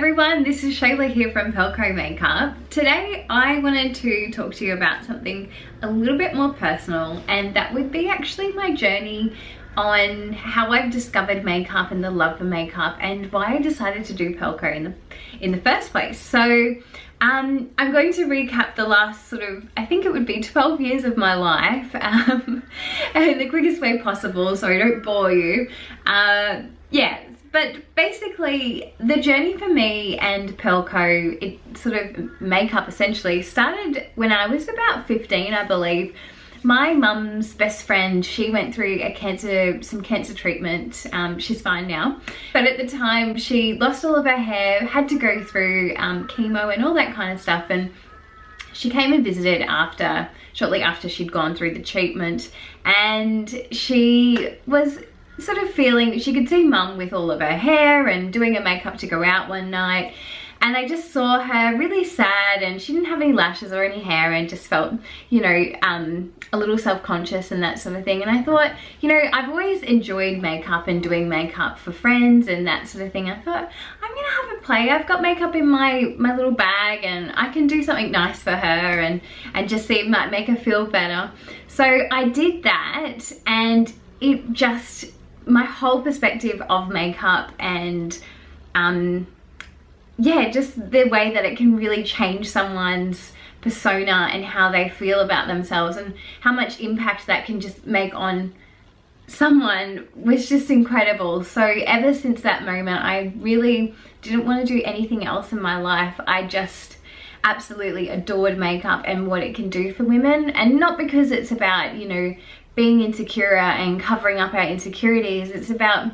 everyone, this is Shayla here from Pelco Makeup. Today I wanted to talk to you about something a little bit more personal, and that would be actually my journey on how I've discovered makeup and the love for makeup and why I decided to do Pelco in the first place. So I'm going to recap the last sort of, I think it would be 12 years of my life in the quickest way possible so I don't bore you. But basically the journey for me and Pelco, it sort of makeup essentially, started when I was about 15, I believe. My mum's best friend, she went through some cancer treatment. She's fine now. But at the time she lost all of her hair, had to go through chemo and all that kind of stuff. And she came and visited shortly after she'd gone through the treatment. And she was sort of feeling, she could see mum with all of her hair and doing her makeup to go out one night. And I just saw her really sad, and she didn't have any lashes or any hair, and just felt, you know, a little self-conscious and that sort of thing. And I thought, you know, I've always enjoyed makeup and doing makeup for friends and that sort of thing. I thought, I'm gonna have a play. I've got makeup in my little bag, and I can do something nice for her and just see if it might make her feel better. So I did that, and it just, my whole perspective of makeup and yeah, just the way that it can really change someone's persona and how they feel about themselves and how much impact that can just make on someone was just incredible. So ever since that moment, I really didn't want to do anything else in my life. I just absolutely adored makeup and what it can do for women. And not because it's about, you know, being insecure and covering up our insecurities. It's about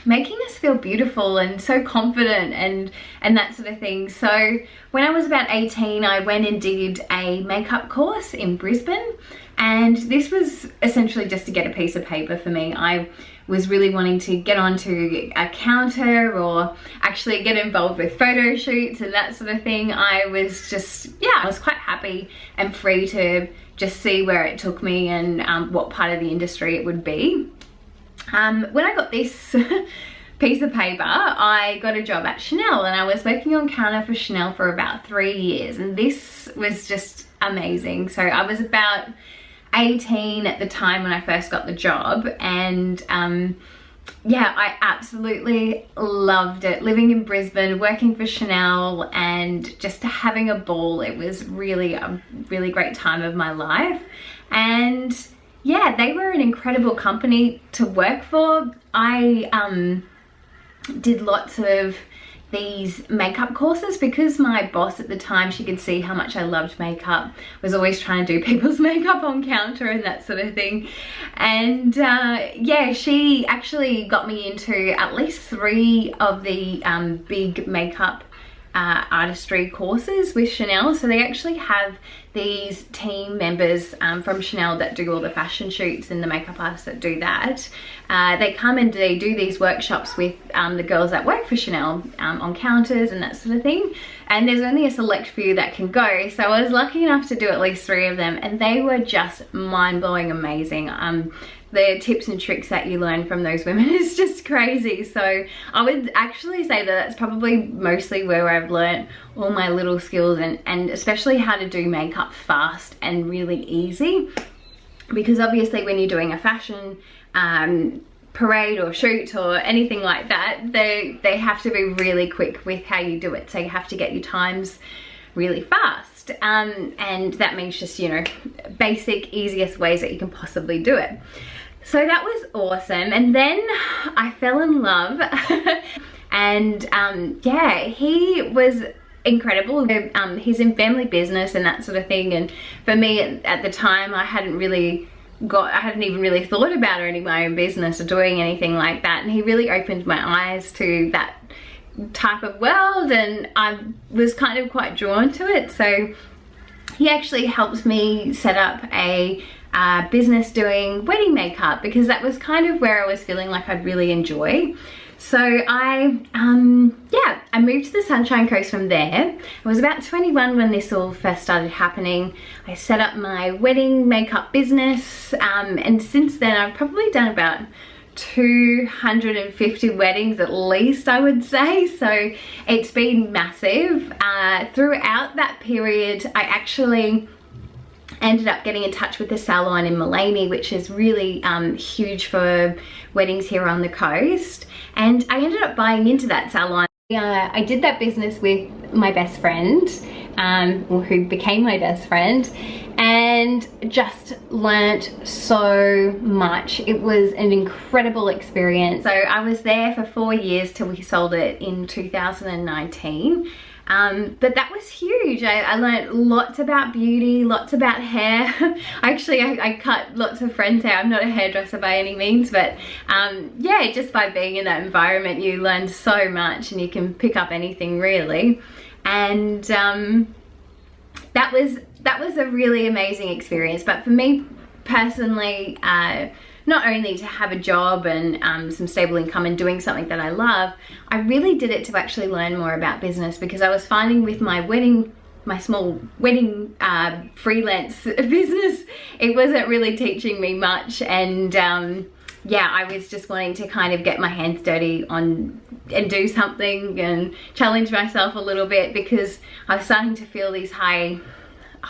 making us feel beautiful and so confident and that sort of thing. So when I was about 18, I went and did a makeup course in Brisbane, and this was essentially just to get a piece of paper for me. I was really wanting to get onto a counter or actually get involved with photo shoots and that sort of thing. I was just, yeah, I was quite happy and free to just see where it took me and what part of the industry it would be. When I got this piece of paper, I got a job at Chanel, and I was working on counter for Chanel for about 3 years, and this was just amazing. So I was about 18 at the time when I first got the job, and yeah, I absolutely loved it. Living in Brisbane, working for Chanel, and just having a ball. It was really a really great time of my life. And yeah, they were an incredible company to work for. I did lots of these makeup courses because my boss at the time, she could see how much I loved makeup, was always trying to do people's makeup on counter and that sort of thing. And yeah, she actually got me into at least 3 of the big makeup artistry courses with Chanel. So they actually have these team members from Chanel that do all the fashion shoots and the makeup artists that do that. They come and they do these workshops with the girls that work for Chanel on counters and that sort of thing. And there's only a select few that can go. So I was lucky enough to do at least 3 of them, and they were just mind-blowing amazing. The tips and tricks that you learn from those women is just crazy. So I would actually say that that's probably mostly where I've learned all my little skills, and especially how to do makeup fast and really easy. Because obviously when you're doing a fashion parade or shoot or anything like that, they have to be really quick with how you do it. So you have to get your times really fast. And that means just, you know, basic, easiest ways that you can possibly do it. So that was awesome. And then I fell in love and yeah, he was incredible. He's in family business and that sort of thing. And for me at the time, I hadn't even really thought about owning my own business or doing anything like that. And he really opened my eyes to that type of world, and I was kind of quite drawn to it. So he actually helped me set up a business doing wedding makeup, because that was kind of where I was feeling like I'd really enjoy. So I moved to the Sunshine Coast from there. I was about 21 when this all first started happening. I set up my wedding makeup business, and since then I've probably done about 250 weddings at least, I would say. So it's been massive. Throughout that period, I actually ended up getting in touch with the salon in Mullaney, which is really huge for weddings here on the coast, and I ended up buying into that salon. I did that business with my best friend, who became my best friend, and just learnt so much. It was an incredible experience. So I was there for 4 years till we sold it in 2019. But that was huge. I learned lots about beauty, lots about hair. I cut lots of friends' hair. I'm not a hairdresser by any means, but yeah, just by being in that environment, you learn so much and you can pick up anything really. And that was a really amazing experience. But for me personally, not only to have a job and some stable income and doing something that I love, I really did it to actually learn more about business, because I was finding with my small wedding freelance business, it wasn't really teaching me much. And yeah, I was just wanting to kind of get my hands dirty on and do something and challenge myself a little bit, because I was starting to feel these high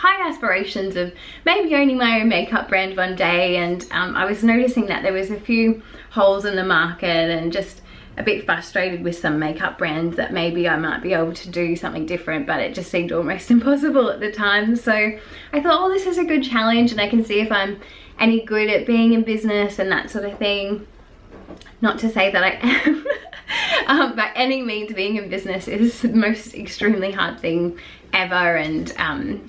aspirations of maybe owning my own makeup brand one day. And I was noticing that there was a few holes in the market, and just a bit frustrated with some makeup brands that maybe I might be able to do something different, but it just seemed almost impossible at the time. So I thought, oh, this is a good challenge, and I can see if I'm any good at being in business and that sort of thing. Not to say that I am. By any means, being in business is the most extremely hard thing ever. And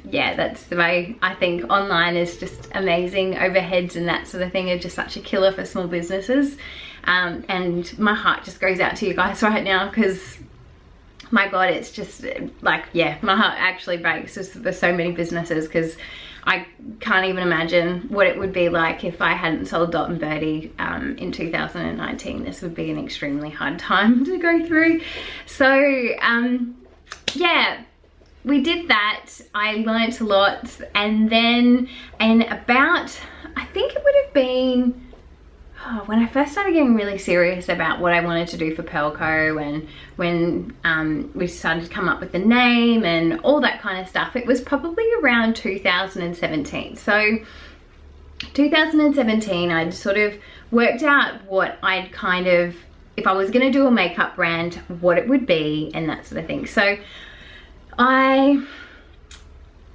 yeah, that's the way I think online is just amazing. Overheads and that sort of thing are just such a killer for small businesses. And my heart just goes out to you guys right now, because my God, it's just like, yeah, my heart actually breaks just for so many businesses, because I can't even imagine what it would be like if I hadn't sold Dot and Birdie in 2019. This would be an extremely hard time to go through. So yeah, we did that. I learnt a lot, and then in about, I think it would have been, when I first started getting really serious about what I wanted to do for Pelco, and when we started to come up with the name and all that kind of stuff, it was probably around 2017. So 2017, I'd sort of worked out what I'd kind of, if I was going to do a makeup brand, what it would be and that sort of thing. So I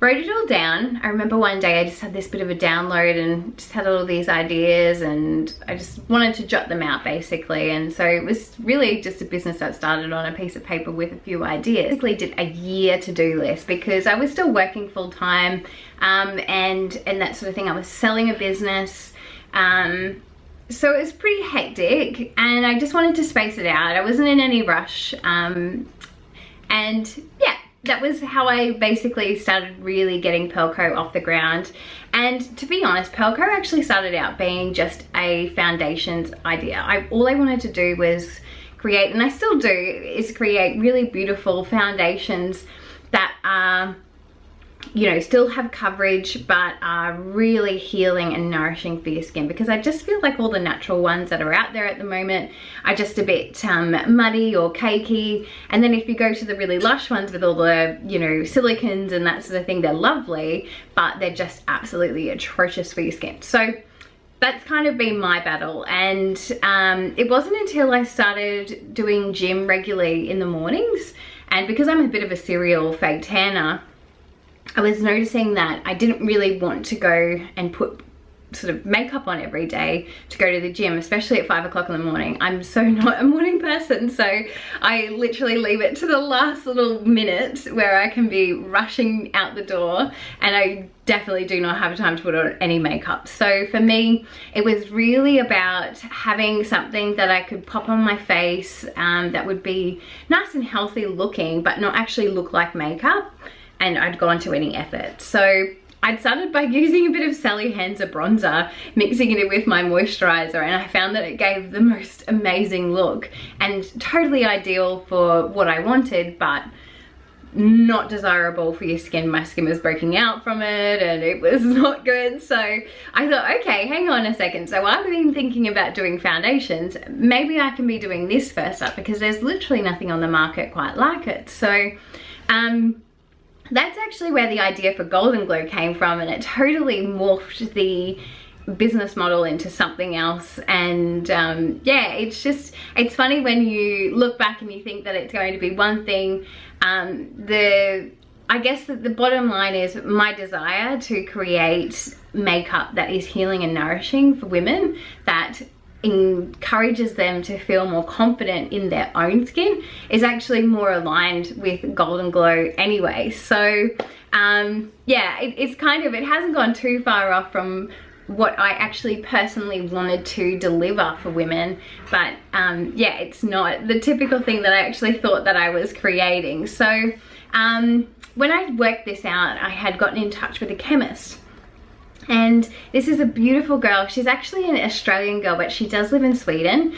wrote it all down. I remember one day I just had this bit of a download and just had all these ideas, and I just wanted to jot them out basically. And so it was really just a business that started on a piece of paper with a few ideas. I basically did a year to-do list, because I was still working full-time and that sort of thing. I was selling a business. So it was pretty hectic, and I just wanted to space it out. I wasn't in any rush. And yeah, that was how I basically started really getting Pelco off the ground. And to be honest, Pelco actually started out being just a foundations idea. All I wanted to do was create, and I still do, is create really beautiful foundations that are, you know, still have coverage, but are really healing and nourishing for your skin, because I just feel like all the natural ones that are out there at the moment are just a bit muddy or cakey. And then if you go to the really lush ones with all the, you know, silicons and that sort of thing, they're lovely, but they're just absolutely atrocious for your skin. So that's kind of been my battle. And it wasn't until I started doing gym regularly in the mornings, and because I'm a bit of a serial fake tanner, I was noticing that I didn't really want to go and put sort of makeup on every day to go to the gym, especially at 5 o'clock in the morning. I'm so not a morning person, so I literally leave it to the last little minute where I can be rushing out the door, and I definitely do not have time to put on any makeup. So for me, it was really about having something that I could pop on my face that would be nice and healthy looking, but not actually look like makeup. And I'd gone to any effort. So I'd started by using a bit of Sally Hansen bronzer, mixing it in with my moisturizer, and I found that it gave the most amazing look and totally ideal for what I wanted, but not desirable for your skin. My skin was breaking out from it and it was not good. So I thought, okay, hang on a second. So I've been thinking about doing foundations. Maybe I can be doing this first up, because there's literally nothing on the market quite like it. So that's actually where the idea for Golden Glow came from, and it totally morphed the business model into something else. And yeah, it's funny when you look back and you think that it's going to be one thing. I guess that the bottom line is my desire to create makeup that is healing and nourishing for women, that encourages them to feel more confident in their own skin, is actually more aligned with Golden Glow anyway. So yeah, it's kind of, it hasn't gone too far off from what I actually personally wanted to deliver for women, but yeah, it's not the typical thing that I actually thought that I was creating. So when I worked this out, I had gotten in touch with a chemist, and this is a beautiful girl. She's actually an Australian girl, but she does live in Sweden.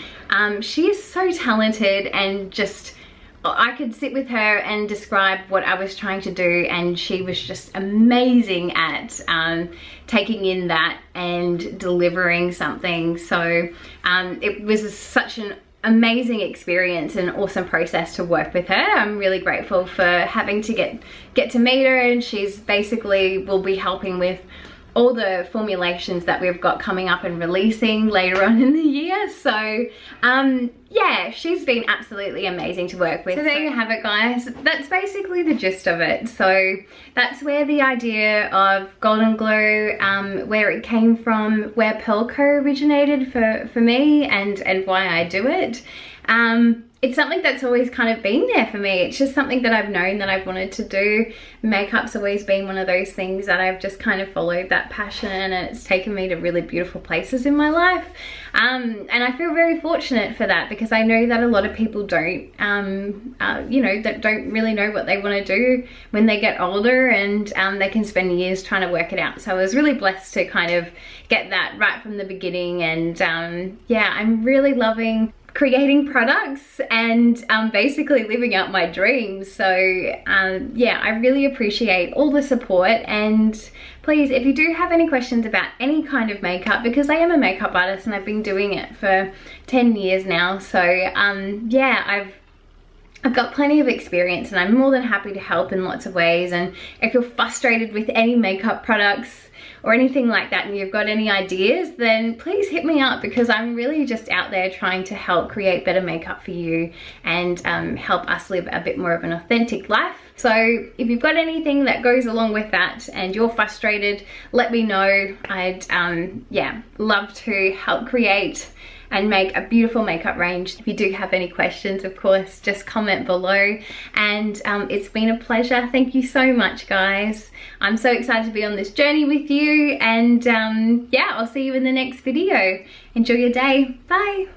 She is so talented, and just, I could sit with her and describe what I was trying to do, and she was just amazing at taking in that and delivering something. So it was such an amazing experience and awesome process to work with her. I'm really grateful for having to get to meet her, and she's basically will be helping with all the formulations that we've got coming up and releasing later on in the year. So yeah, she's been absolutely amazing to work with. So there you have it, guys. That's basically the gist of it. So that's where the idea of Golden Glow, where it came from, where Pelco originated for me, and why I do it. It's something that's always kind of been there for me. It's just something that I've known that I've wanted to do. Makeup's always been one of those things that I've just kind of followed that passion, and it's taken me to really beautiful places in my life. And I feel very fortunate for that, because I know that a lot of people don't, you know, that don't really know what they want to do when they get older, and they can spend years trying to work it out. So I was really blessed to kind of get that right from the beginning. And yeah, I'm really loving creating products and basically living out my dreams. So yeah, I really appreciate all the support, and please, if you do have any questions about any kind of makeup, because I am a makeup artist and I've been doing it for 10 years now, so yeah, I've got plenty of experience, and I'm more than happy to help in lots of ways. And if you're frustrated with any makeup products or anything like that, and you've got any ideas, then please hit me up, because I'm really just out there trying to help create better makeup for you and help us live a bit more of an authentic life. So if you've got anything that goes along with that and you're frustrated, let me know. I'd yeah, love to help create and make a beautiful makeup range. If you do have any questions, of course, just comment below. And it's been a pleasure. Thank you so much, guys. I'm so excited to be on this journey with you, and yeah, I'll see you in the next video. Enjoy your day. Bye.